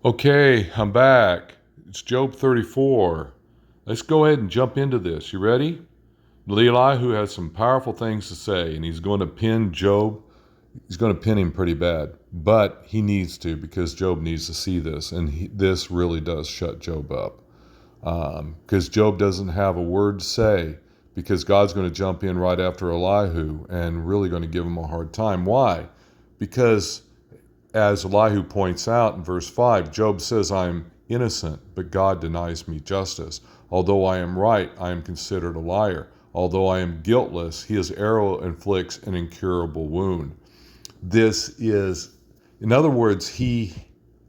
Okay, I'm back. It's Job 34. Let's go ahead and jump into this. You ready? Elihu has some powerful things to say, and he's going to pin Job. He's going to pin him pretty bad, but he needs to because Job needs to see this, and this really does shut Job up. Because Job doesn't have a word to say, because God's going to jump in right after Elihu and really going to give him a hard time. Why? Because as Elihu points out in verse 5, Job says, I am innocent, but God denies me justice. Although I am right, I am considered a liar. Although I am guiltless, his arrow inflicts an incurable wound. This is, in other words, he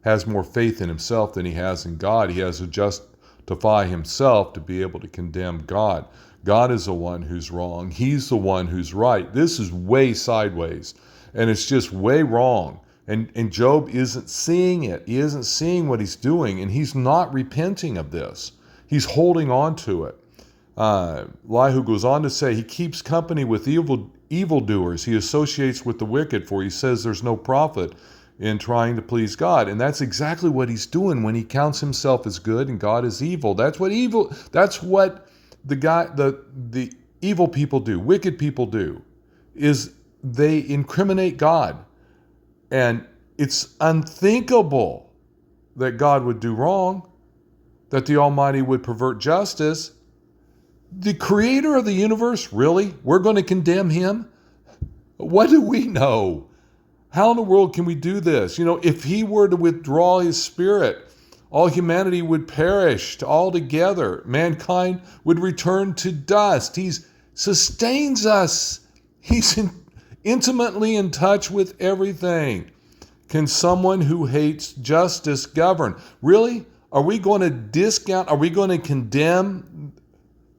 has more faith in himself than he has in God. He has to justify himself to be able to condemn God. God is the one who's wrong. He's the one who's right. This is way sideways, and it's just way wrong. And Job isn't seeing it. He isn't seeing what he's doing, and he's not repenting of this. He's holding on to it. Elihu goes on to say, he keeps company with evildoers. He associates with the wicked, for he says there's no profit in trying to please God. And that's exactly what he's doing when he counts himself as good and God as evil. That's what the evil people do, wicked people do, is they incriminate God. And it's unthinkable that God would do wrong, that the Almighty would pervert justice. The creator of the universe, really? We're going to condemn him? What do we know? How in the world can we do this? If he were to withdraw his spirit, all humanity would perish altogether. Mankind would return to dust. He sustains us. He's intimately in touch with everything. Can someone who hates justice govern? Really? Are we going to discount? Are we going to condemn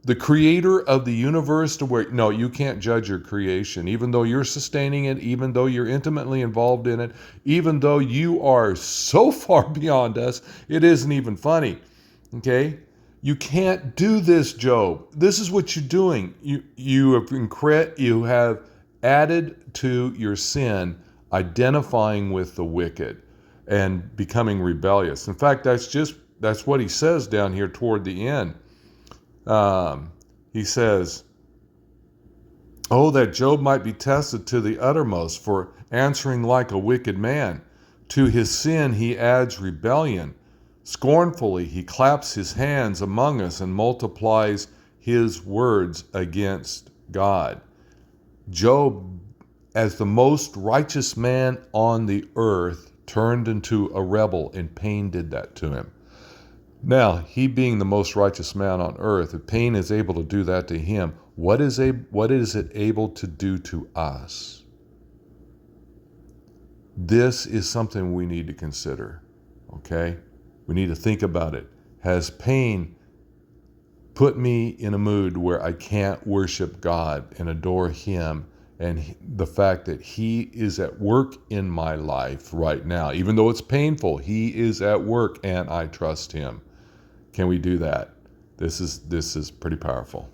the creator of the universe to where, no, you can't judge your creation, even though you're sustaining it, even though you're intimately involved in it, even though you are so far beyond us, it isn't even funny. Okay? You can't do this, Job. This is what you're doing. You have added to your sin, identifying with the wicked and becoming rebellious. In fact, that's what he says down here toward the end. He says, oh, that Job might be tested to the uttermost for answering like a wicked man. To his sin he adds rebellion. Scornfully he claps his hands among us and multiplies his words against God. Job, as the most righteous man on the earth, turned into a rebel, and pain did that to him. Now, he being the most righteous man on earth, if pain is able to do that to him, what is it able to do to us? This is something we need to consider, okay? We need to think about it. Has pain put me in a mood where I can't worship God and adore him, and the fact that he is at work in my life right now, even though it's painful, he is at work and I trust him. Can we do that? This is pretty powerful.